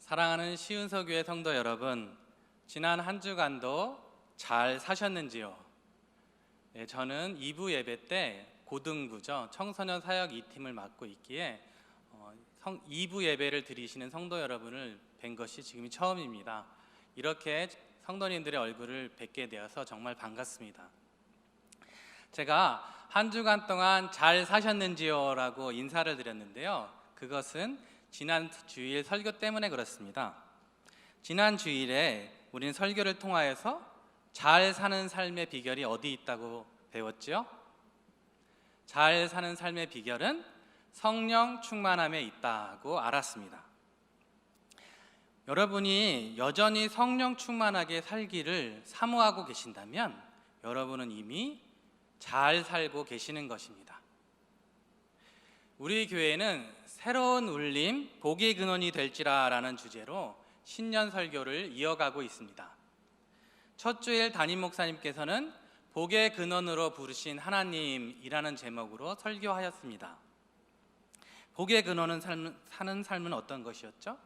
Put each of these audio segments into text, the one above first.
사랑하는 시은서교회 성도 여러분, 지난 한 주간도 잘 사셨는지요? 네, 저는 2부 예배 때 고등부죠, 청소년 사역 2팀을 맡고 있기에 2부 예배를 드리시는 성도 여러분을 뵌 것이 지금이 처음입니다. 이렇게 성도님들의 얼굴을 뵙게 되어서 정말 반갑습니다. 제가 한 주간 동안 잘 사셨는지요? 라고 인사를 드렸는데요, 그것은 지난 주일 설교 때문에 그렇습니다. 지난 주일에 우리는 설교를 통하여서 잘 사는 삶의 비결이 어디 있다고 배웠죠? 잘 사는 삶의 비결은 성령 충만함에 있다고 알았습니다. 여러분이 여전히 성령 충만하게 살기를 사모하고 계신다면 여러분은 이미 잘 살고 계시는 것입니다. 우리 교회는 새로운 울림, 복의 근원이 될지라 라는 주제로 신년 설교를 이어가고 있습니다. 첫 주일 담임 목사님께서는 복의 근원으로 부르신 하나님이라는 제목으로 설교하였습니다. 복의 근원은 사는 삶은 어떤 것이었죠?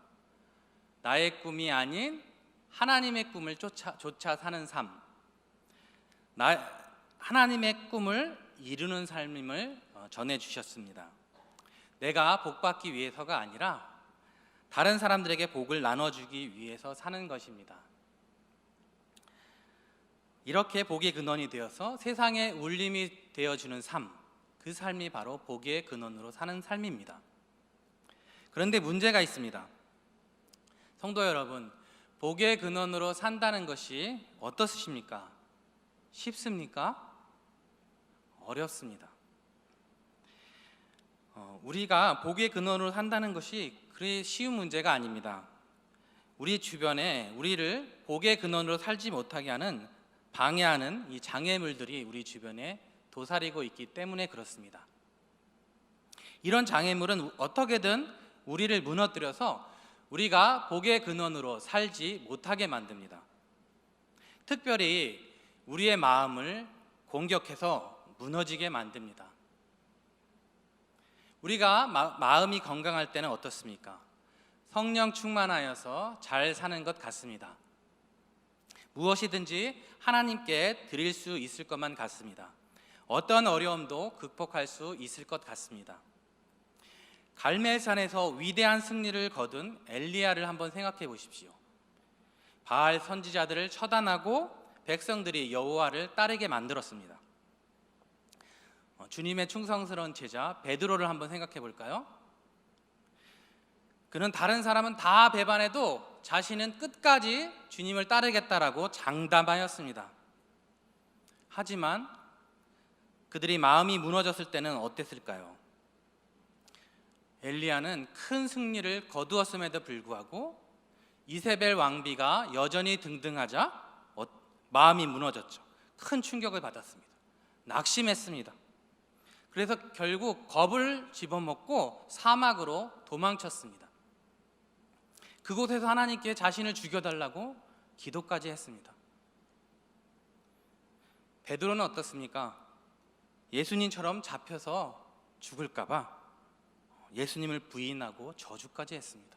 나의 꿈이 아닌 하나님의 꿈을 쫓아 사는 삶, 하나님의 꿈을 이루는 삶임을 전해주셨습니다. 내가 복받기 위해서가 아니라 다른 사람들에게 복을 나눠주기 위해서 사는 것입니다. 이렇게 복의 근원이 되어서 세상에 울림이 되어주는 삶, 그 삶이 바로 복의 근원으로 사는 삶입니다. 그런데 문제가 있습니다. 성도 여러분, 복의 근원으로 산다는 것이 어떻습니까? 쉽습니까? 어렵습니다. 우리가 복의 근원으로 산다는 것이 그리 쉬운 문제가 아닙니다. 우리 주변에 우리를 복의 근원으로 살지 못하게 하는, 방해하는 이 장애물들이 우리 주변에 도사리고 있기 때문에 그렇습니다. 이런 장애물은 어떻게든 우리를 무너뜨려서 우리가 복의 근원으로 살지 못하게 만듭니다. 특별히 우리의 마음을 공격해서 무너지게 만듭니다. 우리가 마음이 건강할 때는 어떻습니까? 성령 충만하여서 잘 사는 것 같습니다. 무엇이든지 하나님께 드릴 수 있을 것만 같습니다. 어떤 어려움도 극복할 수 있을 것 같습니다. 갈멜산에서 위대한 승리를 거둔 엘리야를 한번 생각해 보십시오. 바알 선지자들을 처단하고 백성들이 여호와를 따르게 만들었습니다. 주님의 충성스러운 제자 베드로를 한번 생각해 볼까요? 그는 다른 사람은 다 배반해도 자신은 끝까지 주님을 따르겠다라고 장담하였습니다. 하지만 그들이 마음이 무너졌을 때는 어땠을까요? 엘리야는 큰 승리를 거두었음에도 불구하고 이세벨 왕비가 여전히 등등하자 마음이 무너졌죠. 큰 충격을 받았습니다. 낙심했습니다. 그래서 결국 겁을 집어먹고 사막으로 도망쳤습니다. 그곳에서 하나님께 자신을 죽여달라고 기도까지 했습니다. 베드로는 어떻습니까? 예수님처럼 잡혀서 죽을까봐 예수님을 부인하고 저주까지 했습니다.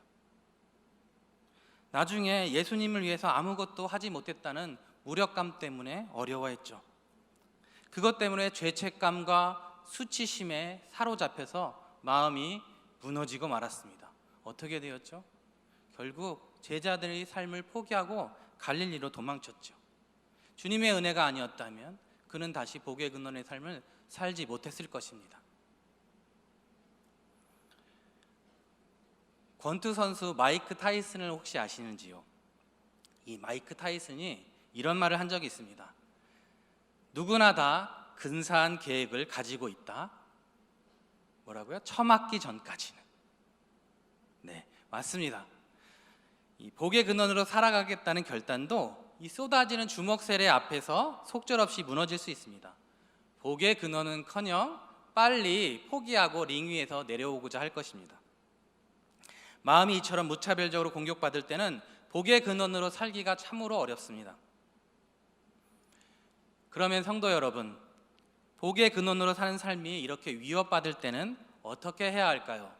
나중에 예수님을 위해서 아무것도 하지 못했다는 무력감 때문에 어려워했죠. 그것 때문에 죄책감과 수치심에 사로잡혀서 마음이 무너지고 말았습니다. 어떻게 되었죠? 결국 제자들의 삶을 포기하고 갈릴리로 도망쳤죠. 주님의 은혜가 아니었다면 그는 다시 복의 근원의 삶을 살지 못했을 것입니다. 권투 선수 마이크 타이슨을 혹시 아시는지요? 이 마이크 타이슨이 이런 말을 한 적이 있습니다. 누구나 다 근사한 계획을 가지고 있다. 뭐라고요? 처맞기 전까지는. 네, 맞습니다. 이 복의 근원으로 살아가겠다는 결단도 이 쏟아지는 주먹 세례 앞에서 속절없이 무너질 수 있습니다. 복의 근원은커녕 빨리 포기하고 링 위에서 내려오고자 할 것입니다. 마음이 이처럼 무차별적으로 공격받을 때는 복의 근원으로 살기가 참으로 어렵습니다. 그러면 성도 여러분, 복의 근원으로 사는 삶이 이렇게 위협받을 때는 어떻게 해야 할까요?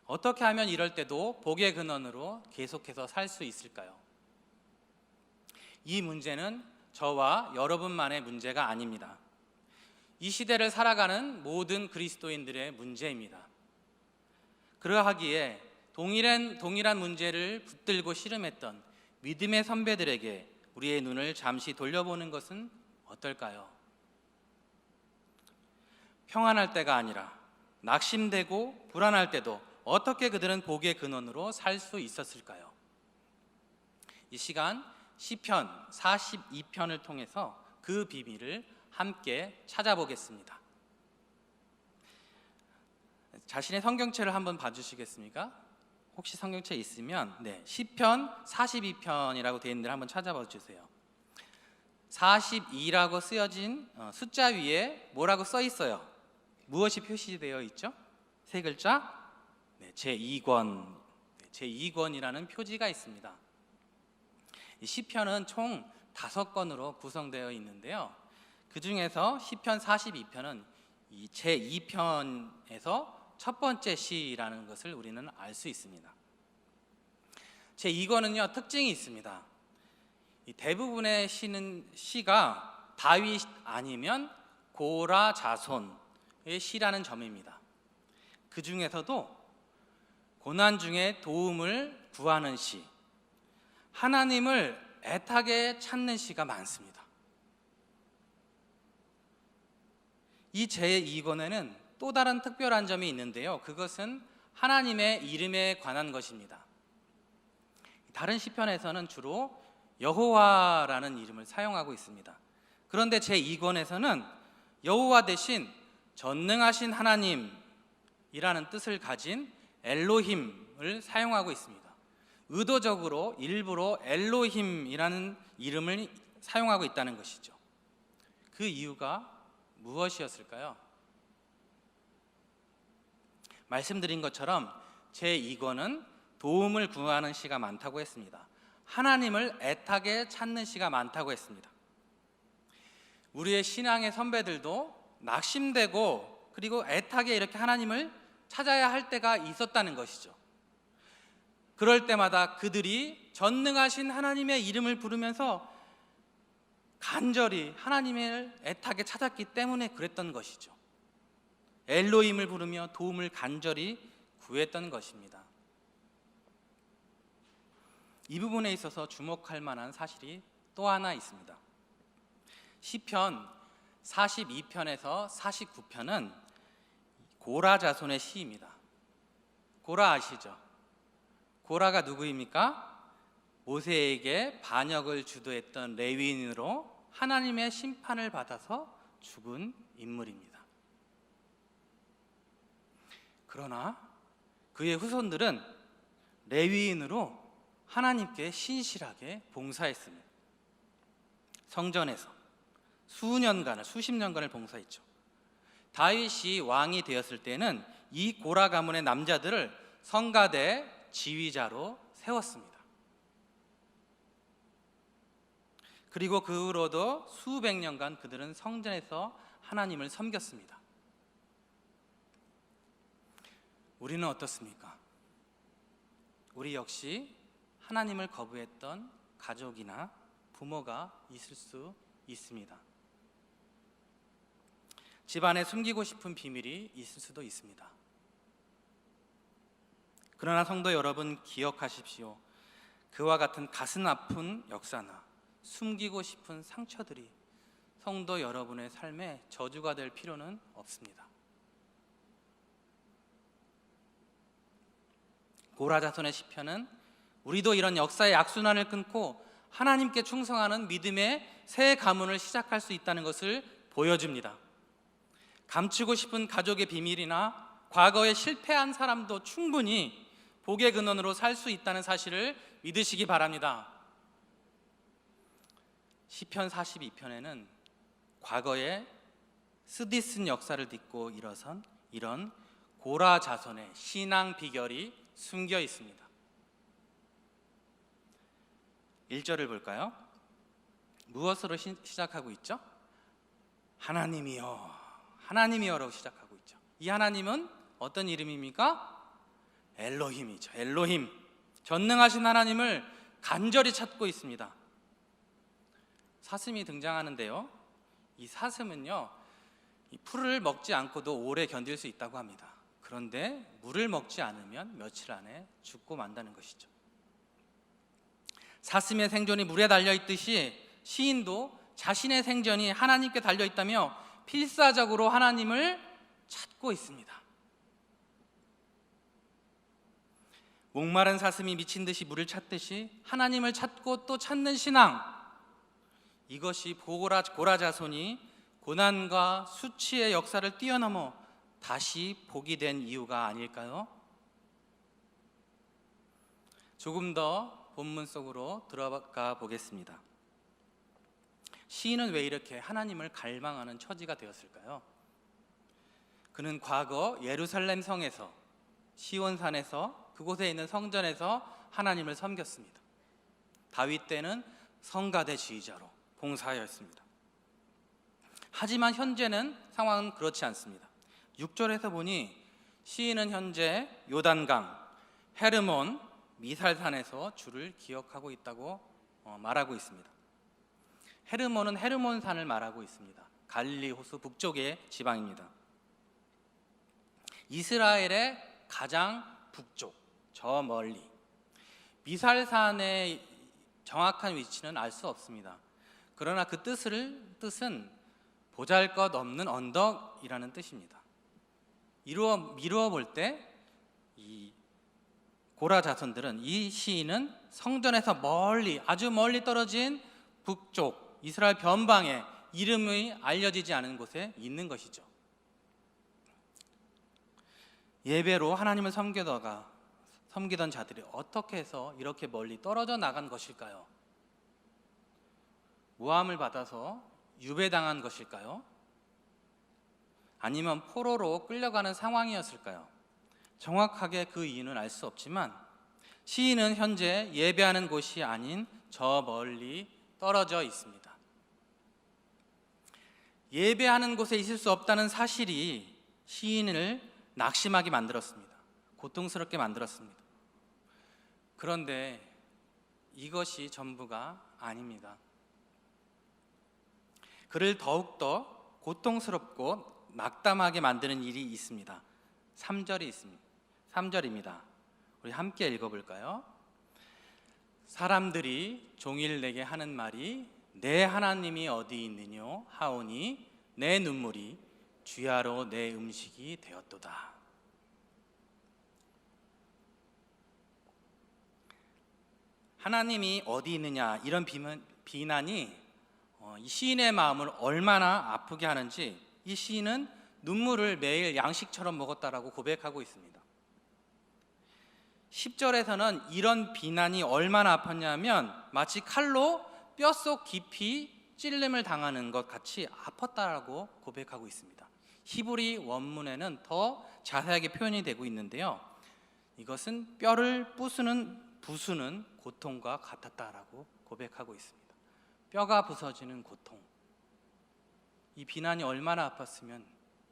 어떻게 하면 이럴 때도 복의 근원으로 계속해서 살 수 있을까요? 이 문제는 저와 여러분만의 문제가 아닙니다. 이 시대를 살아가는 모든 그리스도인들의 문제입니다. 그러하기에 동일한 문제를 붙들고 씨름했던 믿음의 선배들에게 우리의 눈을 잠시 돌려보는 것은 어떨까요? 평안할 때가 아니라 낙심되고 불안할 때도 어떻게 그들은 복의 근원으로 살 수 있었을까요? 이 시간 시편 42편을 통해서 그 비밀을 함께 찾아보겠습니다. 자신의 성경책을 한번 봐주시겠습니까? 혹시 성경책 있으면 시편 42편이라고 되어 있는 데를 한번 찾아봐 주세요. 42라고 쓰여진 숫자 위에 뭐라고 써 있어요? 무엇이 표시되어 있죠? 세 글자? 제2권, 제2권이라는 표지가 있습니다. 이 시편은 총 5권으로 구성되어 있는데요. 그 중에서 시편 42편은 이 제2편에서 첫 번째 시라는 것을 우리는 알 수 있습니다. 제2권은요 특징이 있습니다. 이 대부분의 시가 다윗 아니면 고라 자손의 시라는 점입니다. 그 중에서도 고난 중에 도움을 구하는 시, 하나님을 애타게 찾는 시가 많습니다. 이 제2권에는 또 다른 특별한 점이 있는데요. 그것은 하나님의 이름에 관한 것입니다. 다른 시편에서는 주로 여호와라는 이름을 사용하고 있습니다. 그런데 제2권에서는 여호와 대신 전능하신 하나님이라는 뜻을 가진 엘로힘을 사용하고 있습니다. 의도적으로 일부러 엘로힘이라는 이름을 사용하고 있다는 것이죠. 그 이유가 무엇이었을까요? 말씀드린 것처럼 제2권은 도움을 구하는 시가 많다고 했습니다. 하나님을 애타게 찾는 시가 많다고 했습니다. 우리의 신앙의 선배들도 낙심되고 그리고 애타게 이렇게 하나님을 찾아야 할 때가 있었다는 것이죠. 그럴 때마다 그들이 전능하신 하나님의 이름을 부르면서 간절히 하나님을 애타게 찾았기 때문에 그랬던 것이죠. 엘로힘을 부르며 도움을 간절히 구했던 것입니다. 이 부분에 있어서 주목할 만한 사실이 또 하나 있습니다. 시편 42편에서 49편은 고라 자손의 시입니다. 고라 아시죠? 고라가 누구입니까? 모세에게 반역을 주도했던 레위인으로 하나님의 심판을 받아서 죽은 인물입니다. 그러나 그의 후손들은 레위인으로 하나님께 신실하게 봉사했습니다. 성전에서 수십 년간을 봉사했죠. 다윗이 왕이 되었을 때는 이 고라 가문의 남자들을 성가대 지휘자로 세웠습니다. 그리고 그 후로도 수백 년간 그들은 성전에서 하나님을 섬겼습니다. 우리는 어떻습니까? 우리 역시 하나님을 거부했던 가족이나 부모가 있을 수 있습니다. 집안에 숨기고 싶은 비밀이 있을 수도 있습니다. 그러나 성도 여러분 기억하십시오. 그와 같은 가슴 아픈 역사나 숨기고 싶은 상처들이 성도 여러분의 삶에 저주가 될 필요는 없습니다. 고라 자손의 시편은 우리도 이런 역사의 악순환을 끊고 하나님께 충성하는 믿음의 새 가문을 시작할 수 있다는 것을 보여줍니다. 감추고 싶은 가족의 비밀이나 과거에 실패한 사람도 충분히 복의 근원으로 살 수 있다는 사실을 믿으시기 바랍니다. 시편 42편에는 과거에 쓰디쓴 역사를 딛고 일어선 이런 고라 자손의 신앙 비결이 숨겨 있습니다. 1절을 볼까요? 무엇으로 시작하고 있죠? 하나님이여, 하나님이여라고 시작하고 있죠. 이 하나님은 어떤 이름입니까? 엘로힘이죠. 엘로힘, 전능하신 하나님을 간절히 찾고 있습니다. 사슴이 등장하는데요, 이 사슴은요, 이 풀을 먹지 않고도 오래 견딜 수 있다고 합니다. 그런데 물을 먹지 않으면 며칠 안에 죽고 만다는 것이죠. 사슴의 생존이 물에 달려있듯이 시인도 자신의 생존이 하나님께 달려있다며 필사적으로 하나님을 찾고 있습니다. 목마른 사슴이 미친 듯이 물을 찾듯이 하나님을 찾고 또 찾는 신앙, 이것이 고라 자손이 고난과 수치의 역사를 뛰어넘어 다시 복이 된 이유가 아닐까요? 조금 더 본문 속으로 들어가 보겠습니다. 시인은 왜 이렇게 하나님을 갈망하는 처지가 되었을까요? 그는 과거 예루살렘 성에서, 시온산에서, 그곳에 있는 성전에서 하나님을 섬겼습니다. 다윗 때는 성가대 지휘자로 봉사하였습니다. 하지만 현재는 상황은 그렇지 않습니다. 6절에서 보니 시인은 현재 요단강, 헤르몬, 미살산에서 주를 기억하고 있다고 말하고 있습니다. 헤르몬은 헤르몬산을 말하고 있습니다. 갈릴리 호수 북쪽의 지방입니다. 이스라엘의 가장 북쪽, 저 멀리. 미살산의 정확한 위치는 알 수 없습니다. 그러나 그 뜻은 보잘것없는 언덕이라는 뜻입니다. 미루어 볼 때 이 고라 자손들은, 이 시인은 성전에서 멀리, 아주 멀리 떨어진 북쪽 이스라엘 변방에 이름이 알려지지 않은 곳에 있는 것이죠. 예배로 하나님을 섬기던 자들이 어떻게 해서 이렇게 멀리 떨어져 나간 것일까요? 모함을 받아서 유배당한 것일까요? 아니면 포로로 끌려가는 상황이었을까요? 정확하게 그 이유는 알 수 없지만 시인은 현재 예배하는 곳이 아닌 저 멀리 떨어져 있습니다. 예배하는 곳에 있을 수 없다는 사실이 시인을 낙심하게 만들었습니다. 고통스럽게 만들었습니다. 그런데 이것이 전부가 아닙니다. 그를 더욱더 고통스럽고 낙담하게 만드는 일이 있습니다. 3절입니다. 우리 함께 읽어볼까요? 사람들이 종일 내게 하는 말이 내 하나님이 어디 있느뇨 하오니 내 눈물이 주야로 내 음식이 되었도다. 하나님이 어디 있느냐, 이런 비난이 이 시인의 마음을 얼마나 아프게 하는지 이 시인은 눈물을 매일 양식처럼 먹었다라고 고백하고 있습니다. 10절에서는 이런 비난이 얼마나 아팠냐면 마치 칼로 뼛속 깊이 찔림을 당하는 것 같이 아팠다라고 고백하고 있습니다. 히브리 원문에는 더 자세하게 표현이 되고 있는데요, 이것은 뼈를 부수는 고통과 같았다라고 고백하고 있습니다. 뼈가 부서지는 고통. 이 비난이 얼마나 아팠으면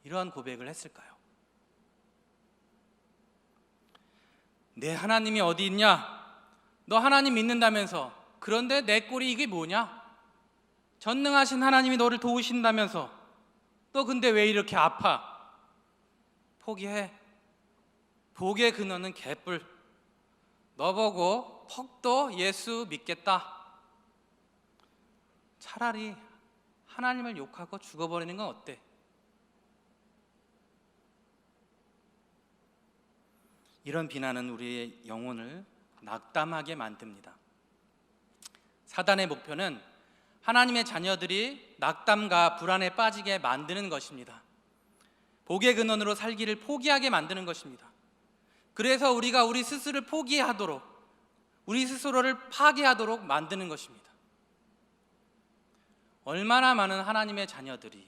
이러한 고백을 했을까요? 내 하나님이 어디 있냐? 너 하나님 믿는다면서. 그런데 내 꼴이 이게 뭐냐? 전능하신 하나님이 너를 도우신다면서. 너 근데 왜 이렇게 아파? 포기해. 복의 근원은 개뿔. 너 보고 퍽도 예수 믿겠다. 차라리 하나님을 욕하고 죽어버리는 건 어때? 이런 비난은 우리의 영혼을 낙담하게 만듭니다. 사단의 목표는 하나님의 자녀들이 낙담과 불안에 빠지게 만드는 것입니다. 복의 근원으로 살기를 포기하게 만드는 것입니다. 그래서 우리가 우리 스스로를 포기하도록, 우리 스스로를 파괴하도록 만드는 것입니다. 얼마나 많은 하나님의 자녀들이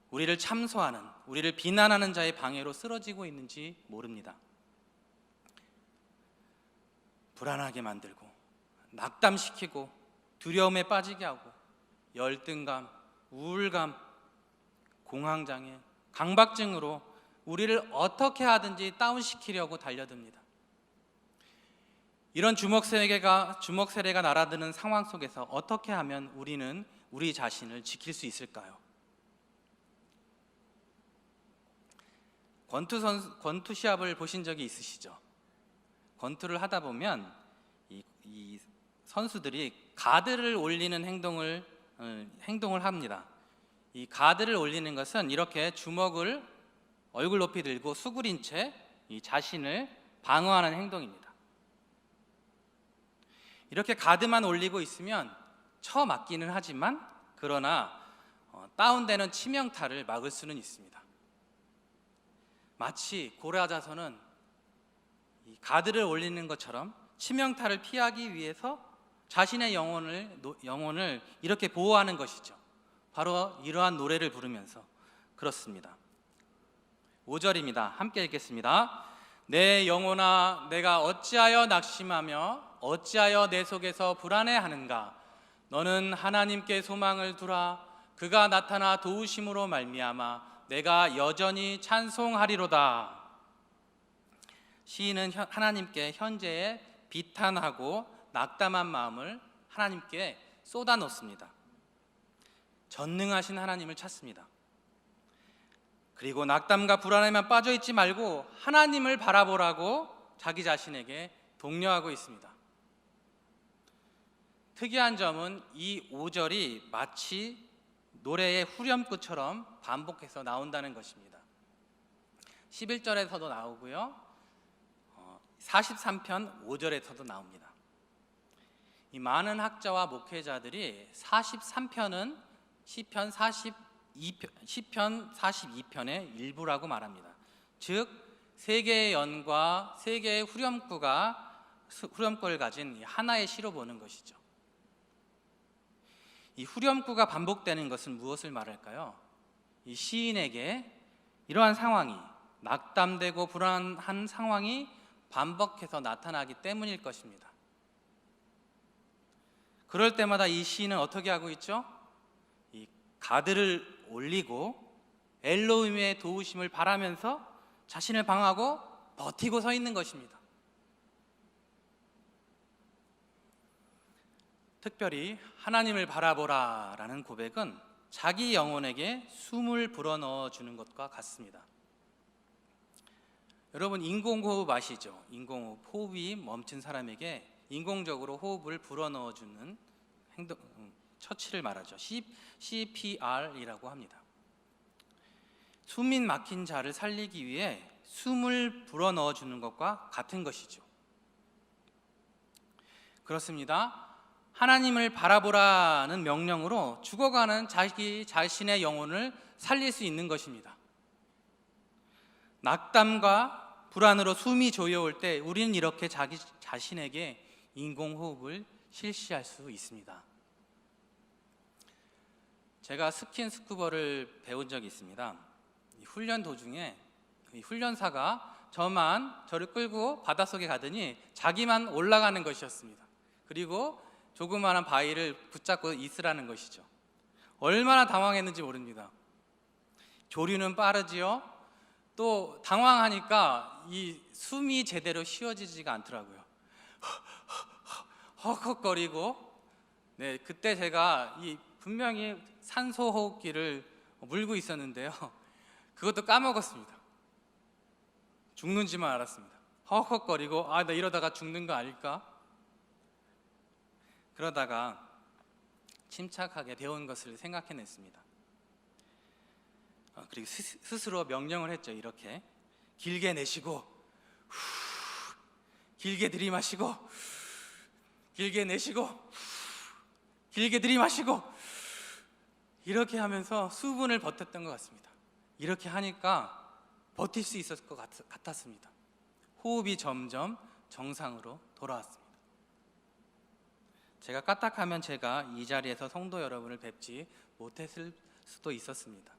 우리를 참소하는, 우리를 비난하는 자의 방해로 쓰러지고 있는지 모릅니다. 불안하게 만들고, 낙담시키고, 두려움에 빠지게 하고, 열등감, 우울감, 공황장애, 강박증으로 우리를 어떻게 하든지 다운시키려고 달려듭니다. 이런 주먹 세례가 날아드는 상황 속에서 어떻게 하면 우리는 우리 자신을 지킬 수 있을까요? 권투 시합을 보신 적이 있으시죠? 권투를 하다 보면 이 선수들이 가드를 올리는 행동을 합니다. 이 가드를 올리는 것은 이렇게 주먹을 얼굴 높이 들고 수그린 채 이 자신을 방어하는 행동입니다. 이렇게 가드만 올리고 있으면 쳐맞기는 하지만 그러나 다운되는 치명타를 막을 수는 있습니다. 마치 고라자손은 이 가드를 올리는 것처럼 치명타를 피하기 위해서 자신의 영혼을 이렇게 보호하는 것이죠. 바로 이러한 노래를 부르면서 그렇습니다. 5절입니다. 함께 읽겠습니다. 내 영혼아, 내가 어찌하여 낙심하며 어찌하여 내 속에서 불안해하는가? 너는 하나님께 소망을 두라. 그가 나타나 도우심으로 말미암아 내가 여전히 찬송하리로다. 시인은 하나님께 현재의 비탄하고 낙담한 마음을 하나님께 쏟아놓습니다. 전능하신 하나님을 찾습니다. 그리고 낙담과 불안에만 빠져있지 말고 하나님을 바라보라고 자기 자신에게 독려하고 있습니다. 특이한 점은 이 5절이 마치 노래의 후렴구처럼 반복해서 나온다는 것입니다. 11절에서도 나오고요, 43편 5절에서도 나옵니다. 이 많은 학자와 목회자들이 43편은 시편 42편의 일부라고 말합니다. 즉, 세 개의 연과 세 개의 후렴구를 가진 하나의 시로 보는 것이죠. 이 후렴구가 반복되는 것은 무엇을 말할까요? 이 시인에게 이러한 상황이, 낙담되고 불안한 상황이 반복해서 나타나기 때문일 것입니다. 그럴 때마다 이 시인은 어떻게 하고 있죠? 이 가드를 올리고 엘로힘의 도우심을 바라면서 자신을 방어하고 버티고 서 있는 것입니다. 특별히 하나님을 바라보라 라는 고백은 자기 영혼에게 숨을 불어넣어 주는 것과 같습니다. 여러분, 인공호흡 아시죠? 인공호흡, 호흡이 멈춘 사람에게 인공적으로 호흡을 불어넣어 주는 처치를 말하죠. CPR이라고 합니다. 숨이 막힌 자를 살리기 위해 숨을 불어넣어 주는 것과 같은 것이죠. 그렇습니다. 하나님을 바라보라는 명령으로 죽어가는 자기 자신의 영혼을 살릴 수 있는 것입니다. 낙담과 불안으로 숨이 조여올 때 우리는 이렇게 자기 자신에게 인공호흡을 실시할 수 있습니다. 제가 스킨스쿠버를 배운 적이 있습니다. 훈련 도중에 훈련사가 저를 끌고 바닷속에 가더니 자기만 올라가는 것이었습니다. 그리고 조그마한 바위를 붙잡고 있으라는 것이죠. 얼마나 당황했는지 모릅니다. 조류는 빠르지요. 또 당황하니까 이 숨이 제대로 쉬어지지가 않더라고요. 헉헉거리고, 그때 제가 분명히 산소 호흡기를 물고 있었는데요, 그것도 까먹었습니다. 죽는지만 알았습니다. 헉헉거리고, 나 이러다가 죽는 거 아닐까? 그러다가 침착하게 배운 것을 생각해냈습니다. 그리고 스스로 명령을 했죠. 이렇게 길게 내쉬고, 길게 들이마시고, 길게 내쉬고, 길게 들이마시고, 이렇게 하면서 수분을 버텼던 것 같습니다. 이렇게 하니까 버틸 수 있었을 것 같았습니다. 호흡이 점점 정상으로 돌아왔습니다. 제가 까딱하면 제가 이 자리에서 성도 여러분을 뵙지 못했을 수도 있었습니다.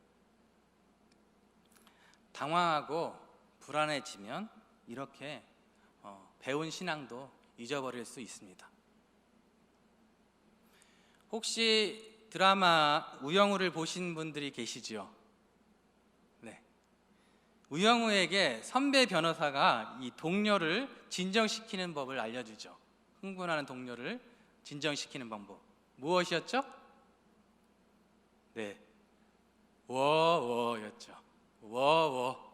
당황하고 불안해지면 이렇게 배운 신앙도 잊어버릴 수 있습니다. 혹시 드라마 우영우를 보신 분들이 계시지요? 네. 우영우에게 선배 변호사가 이 동료를 진정시키는 법을 알려주죠. 흥분하는 동료를 진정시키는 방법. 무엇이었죠? 네, 워워였죠. 워워.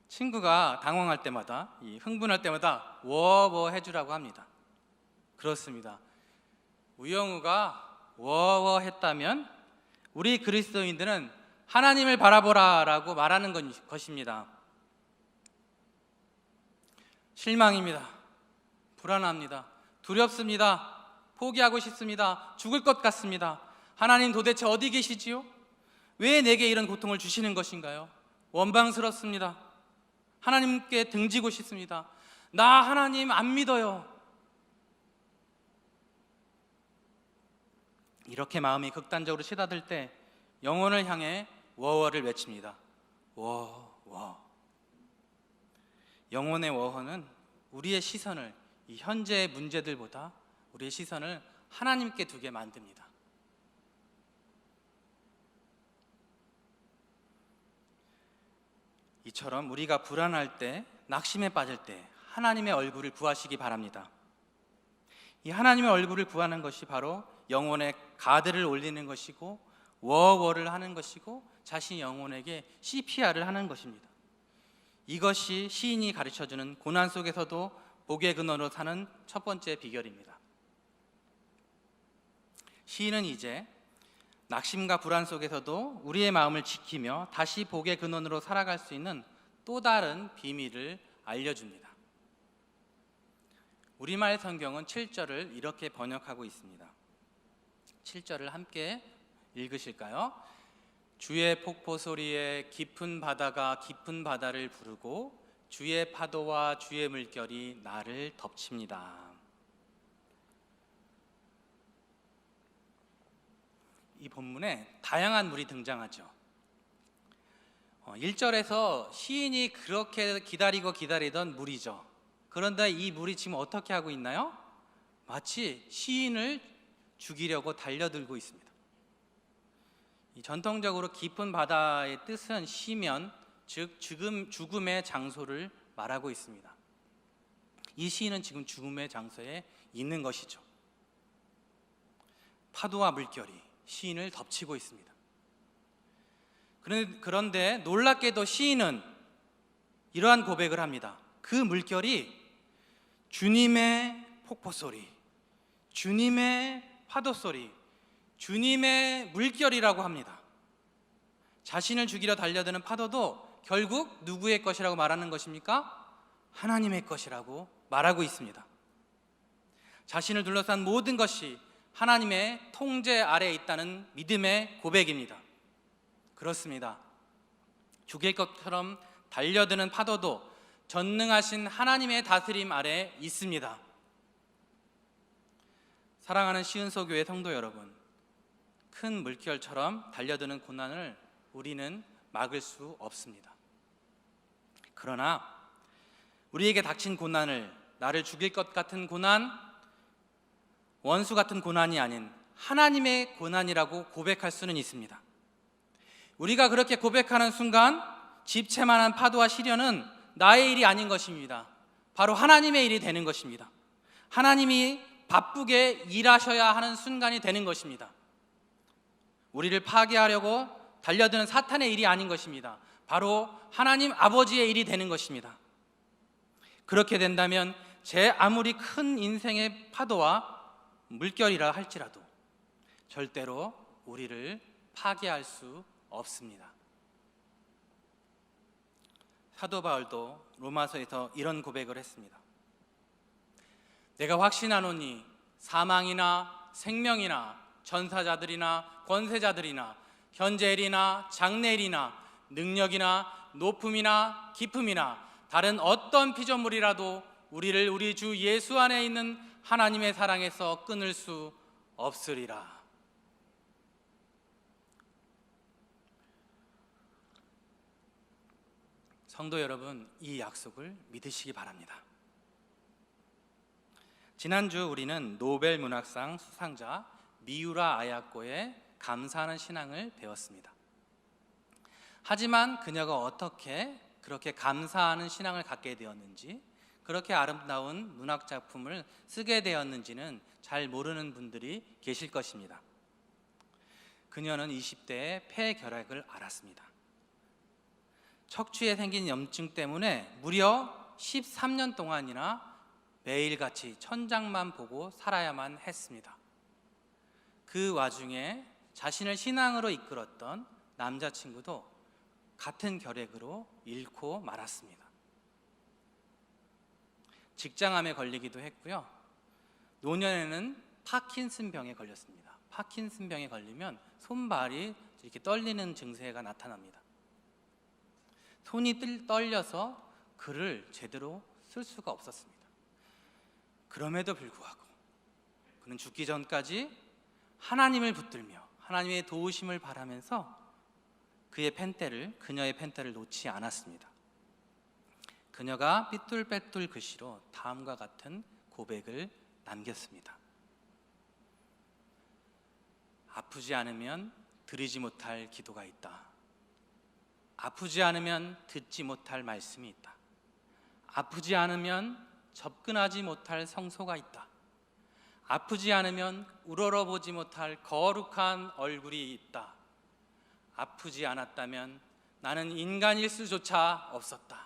친구가 당황할 때마다, 흥분할 때마다 워워 해주라고 합니다. 그렇습니다. 우영우가 워워 했다면 우리 그리스도인들은 하나님을 바라보라 라고 말하는 것입니다. 실망입니다. 불안합니다. 두렵습니다. 포기하고 싶습니다. 죽을 것 같습니다. 하나님 도대체 어디 계시지요? 왜 내게 이런 고통을 주시는 것인가요? 원망스럽습니다. 하나님께 등지고 싶습니다. 나 하나님 안 믿어요. 이렇게 마음이 극단적으로 치닫을 때 영혼을 향해 워워를 외칩니다. 워워. 영혼의 워워는 우리의 시선을 이 현재의 문제들보다 우리의 시선을 하나님께 두게 만듭니다. 이처럼 우리가 불안할 때, 낙심에 빠질 때 하나님의 얼굴을 구하시기 바랍니다. 이 하나님의 얼굴을 구하는 것이 바로 영혼의 가드를 올리는 것이고 워워를 하는 것이고 자신의 영혼에게 CPR을 하는 것입니다. 이것이 시인이 가르쳐주는 고난 속에서도 복의 근원으로 사는 첫 번째 비결입니다. 시인은 이제 낙심과 불안 속에서도 우리의 마음을 지키며 다시 복의 근원으로 살아갈 수 있는 또 다른 비밀을 알려줍니다. 우리말 성경은 7절을 이렇게 번역하고 있습니다. 7절을 함께 읽으실까요? 주의 폭포 소리에 깊은 바다가 깊은 바다를 부르고 주의 파도와 주의 물결이 나를 덮칩니다. 이 본문에 다양한 물이 등장하죠. 1절에서 시인이 그렇게 기다리던 물이죠. 그런데 이 물이 지금 어떻게 하고 있나요? 마치 시인을 죽이려고 달려들고 있습니다. 전통적으로 깊은 바다의 뜻은 시면, 즉 죽음의 장소를 말하고 있습니다. 이 시인은 지금 죽음의 장소에 있는 것이죠. 파도와 물결이 시인을 덮치고 있습니다. 그런데 놀랍게도 시인은 이러한 고백을 합니다. 그 물결이 주님의 폭포 소리, 주님의 파도 소리, 주님의 물결이라고 합니다. 자신을 죽이려 달려드는 파도도 결국 누구의 것이라고 말하는 것입니까? 하나님의 것이라고 말하고 있습니다. 자신을 둘러싼 모든 것이 하나님의 통제 아래에 있다는 믿음의 고백입니다. 그렇습니다. 죽일 것처럼 달려드는 파도도 전능하신 하나님의 다스림 아래에 있습니다. 사랑하는 시은소교회 성도 여러분, 큰 물결처럼 달려드는 고난을 우리는 막을 수 없습니다. 그러나 우리에게 닥친 고난을, 나를 죽일 것 같은 고난, 원수 같은 고난이 아닌 하나님의 고난이라고 고백할 수는 있습니다. 우리가 그렇게 고백하는 순간 집채만한 파도와 시련은 나의 일이 아닌 것입니다. 바로 하나님의 일이 되는 것입니다. 하나님이 바쁘게 일하셔야 하는 순간이 되는 것입니다. 우리를 파괴하려고 달려드는 사탄의 일이 아닌 것입니다. 바로 하나님 아버지의 일이 되는 것입니다. 그렇게 된다면 제 아무리 큰 인생의 파도와 물결이라 할지라도 절대로 우리를 파괴할 수 없습니다. 사도 바울도 로마서에서 이런 고백을 했습니다. 내가 확신하노니 사망이나 생명이나 전사자들이나 권세자들이나 현재일이나 장래일이나 능력이나 높음이나 깊음이나 다른 어떤 피조물이라도 우리를 우리 주 예수 안에 있는 하나님의 사랑에서 끊을 수 없으리라. 성도 여러분, 이 약속을 믿으시기 바랍니다. 지난주 우리는 노벨 문학상 수상자 미우라 아야코의 감사하는 신앙을 배웠습니다. 하지만 그녀가 어떻게 그렇게 감사하는 신앙을 갖게 되었는지, 그렇게 아름다운 문학 작품을 쓰게 되었는지는 잘 모르는 분들이 계실 것입니다. 그녀는 20대에 폐결핵을 앓았습니다. 척추에 생긴 염증 때문에 무려 13년 동안이나 매일같이 천장만 보고 살아야만 했습니다. 그 와중에 자신을 신앙으로 이끌었던 남자친구도 같은 결핵으로 잃고 말았습니다. 직장암에 걸리기도 했고요. 노년에는 파킨슨병에 걸렸습니다. 파킨슨병에 걸리면 손발이 이렇게 떨리는 증세가 나타납니다. 손이 떨려서 글을 제대로 쓸 수가 없었습니다. 그럼에도 불구하고 그는 죽기 전까지 하나님을 붙들며 하나님의 도우심을 바라면서 그녀의 펜대를 놓지 않았습니다. 그녀가 삐뚤빼뚤 글씨로 다음과 같은 고백을 남겼습니다. 아프지 않으면 드리지 못할 기도가 있다. 아프지 않으면 듣지 못할 말씀이 있다. 아프지 않으면 접근하지 못할 성소가 있다. 아프지 않으면 우러러보지 못할 거룩한 얼굴이 있다. 아프지 않았다면 나는 인간일 수조차 없었다.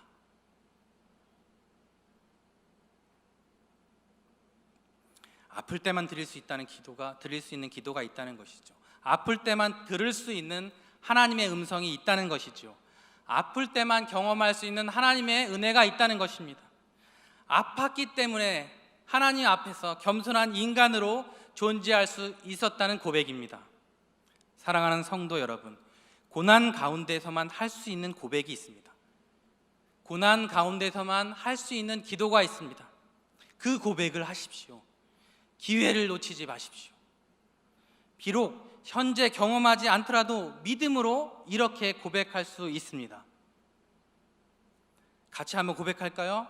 아플 때만 드릴 수 있는 기도가 있다는 것이죠. 아플 때만 들을 수 있는 하나님의 음성이 있다는 것이죠. 아플 때만 경험할 수 있는 하나님의 은혜가 있다는 것입니다. 아팠기 때문에 하나님 앞에서 겸손한 인간으로 존재할 수 있었다는 고백입니다. 사랑하는 성도 여러분, 고난 가운데서만 할 수 있는 고백이 있습니다. 고난 가운데서만 할 수 있는 기도가 있습니다. 그 고백을 하십시오. 기회를 놓치지 마십시오. 비록 현재 경험하지 않더라도 믿음으로 이렇게 고백할 수 있습니다. 같이 한번 고백할까요?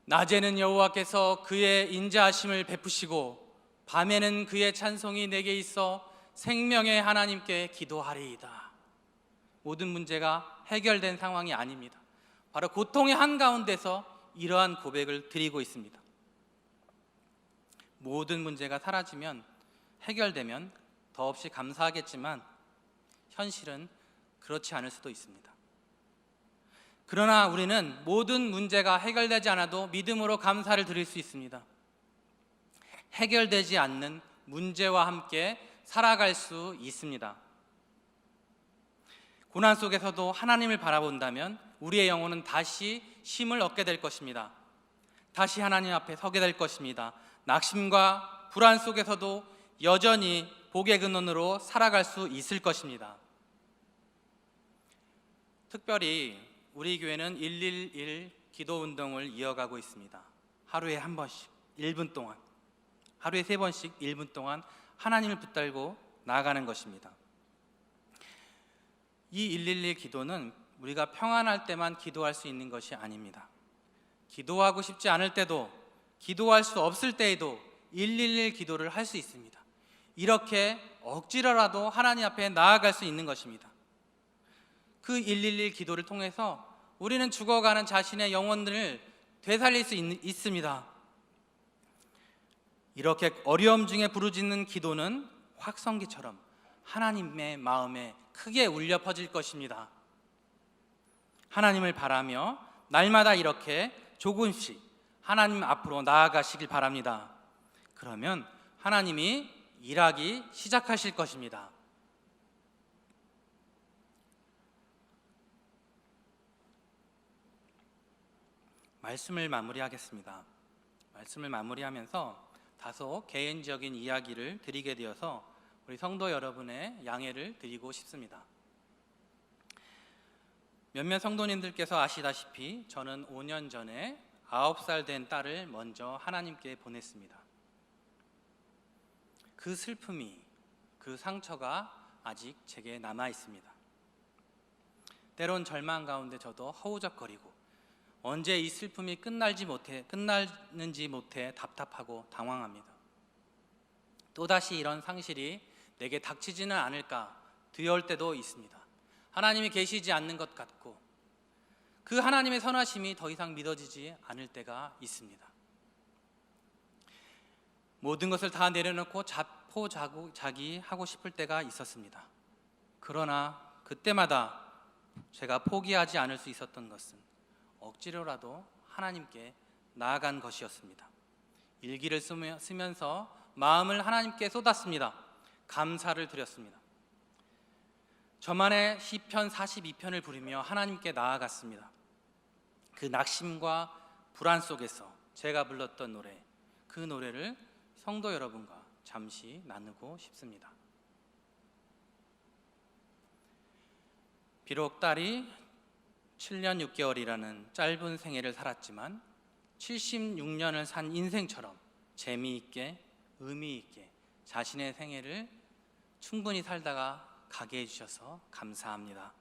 낮에는 여호와께서 그의 인자하심을 베푸시고 밤에는 그의 찬송이 내게 있어 생명의 하나님께 기도하리이다. 모든 문제가 해결된 상황이 아닙니다. 바로 고통의 한가운데서 이러한 고백을 드리고 있습니다. 모든 문제가 사라지면, 해결되면 더없이 감사하겠지만 현실은 그렇지 않을 수도 있습니다. 그러나 우리는 모든 문제가 해결되지 않아도 믿음으로 감사를 드릴 수 있습니다. 해결되지 않는 문제와 함께 살아갈 수 있습니다. 고난 속에서도 하나님을 바라본다면 우리의 영혼은 다시 힘을 얻게 될 것입니다. 다시 하나님 앞에 서게 될 것입니다. 낙심과 불안 속에서도 여전히 복의 근원으로 살아갈 수 있을 것입니다. 특별히 우리 교회는 111 기도 운동을 이어가고 있습니다. 하루에 한 번씩 1분 동안, 하루에 3번씩 1분 동안 하나님을 붙들고 나아가는 것입니다. 이 111 기도는 우리가 평안할 때만 기도할 수 있는 것이 아닙니다. 기도하고 싶지 않을 때도, 기도할 수 없을 때에도 111 기도를 할 수 있습니다. 이렇게 억지로라도 하나님 앞에 나아갈 수 있는 것입니다. 그 111 기도를 통해서 우리는 죽어가는 자신의 영혼을 되살릴 수 있습니다. 이렇게 어려움 중에 부르짖는 기도는 확성기처럼 하나님의 마음에 크게 울려 퍼질 것입니다. 하나님을 바라며 날마다 이렇게 조금씩 하나님 앞으로 나아가시길 바랍니다. 그러면 하나님이 일하기 시작하실 것입니다. 말씀을 마무리하겠습니다. 말씀을 마무리하면서 다소 개인적인 이야기를 드리게 되어서 우리 성도 여러분의 양해를 드리고 싶습니다. 몇몇 성도님들께서 아시다시피 저는 5년 전에 9살 된 딸을 먼저 하나님께 보냈습니다. 그 슬픔이, 그 상처가 아직 제게 남아 있습니다. 때론 절망 가운데 저도 허우적거리고 언제 이 슬픔이 끝날는지 못해 답답하고 당황합니다. 또다시 이런 상실이 내게 닥치지는 않을까 두려울 때도 있습니다. 하나님이 계시지 않는 것 같고 그 하나님의 선하심이 더 이상 믿어지지 않을 때가 있습니다. 모든 것을 다 내려놓고 자포자기 하고 싶을 때가 있었습니다. 그러나 그때마다 제가 포기하지 않을 수 있었던 것은 억지로라도 하나님께 나아간 것이었습니다. 일기를 쓰면서 마음을 하나님께 쏟았습니다. 감사를 드렸습니다. 저만의 시편 42편을 부르며 하나님께 나아갔습니다. 그 낙심과 불안 속에서 제가 불렀던 노래, 그 노래를 성도 여러분과 잠시 나누고 싶습니다. 비록 딸이 7년 6개월이라는 짧은 생애를 살았지만 76년을 산 인생처럼 재미있게 의미있게 자신의 생애를 충분히 살다가 가게 해주셔서 감사합니다.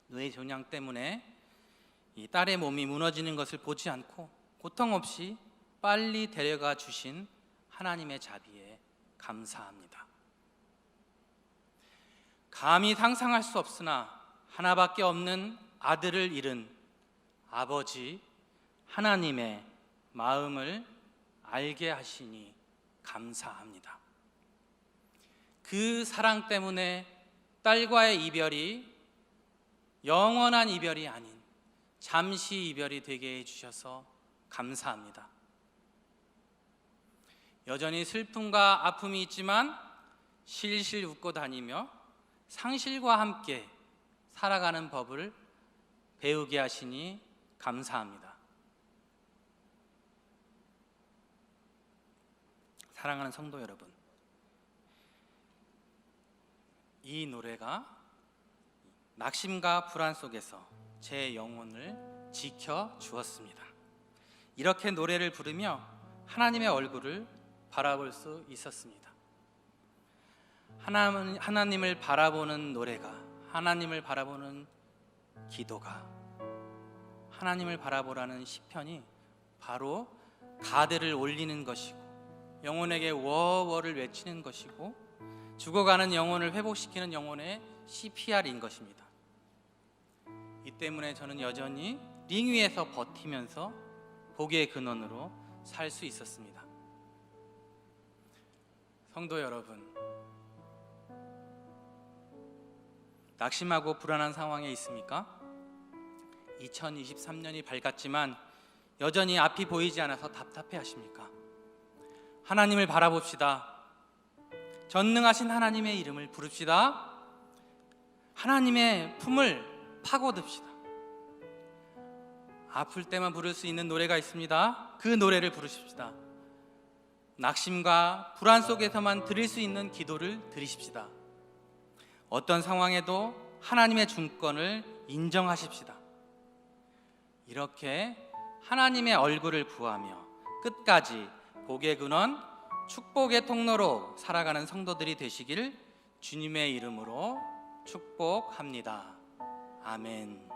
뇌종양 때문에 이 딸의 몸이 무너지는 것을 보지 않고 고통 없이 빨리 데려가 주신 하나님의 자비에 감사합니다. 감히 상상할 수 없으나 하나밖에 없는 아들을 잃은 아버지 하나님의 마음을 알게 하시니 감사합니다. 그 사랑 때문에 딸과의 이별이 영원한 이별이 아닌 잠시 이별이 되게 해주셔서 감사합니다. 여전히 슬픔과 아픔이 있지만 실실 웃고 다니며 상실과 함께 살아가는 법을 배우게 하시니 감사합니다. 사랑하는 성도 여러분, 이 노래가 낙심과 불안 속에서 제 영혼을 지켜 주었습니다. 이렇게 노래를 부르며 하나님의 얼굴을 바라볼 수 있었습니다. 하나님을 바라보는 노래가, 하나님을 바라보는 기도가, 하나님을 바라보라는 시편이 바로 가드를 올리는 것이고 영혼에게 워워를 외치는 것이고 죽어가는 영혼을 회복시키는 영혼의 CPR인 것입니다. 이 때문에 저는 여전히 링 위에서 버티면서 복의 근원으로 살 수 있었습니다. 성도 여러분, 낙심하고 불안한 상황에 있습니까? 2023년이 밝았지만 여전히 앞이 보이지 않아서 답답해 하십니까? 하나님을 바라봅시다. 전능하신 하나님의 이름을 부릅시다. 하나님의 품을 파고듭시다. 아플 때만 부를 수 있는 노래가 있습니다. 그 노래를 부르십시다. 낙심과 불안 속에서만 드릴 수 있는 기도를 드리십시다. 어떤 상황에도 하나님의 중권을 인정하십시다. 이렇게 하나님의 얼굴을 구하며 끝까지 복의 근원, 축복의 통로로 살아가는 성도들이 되시길 주님의 이름으로 축복합니다. 아멘.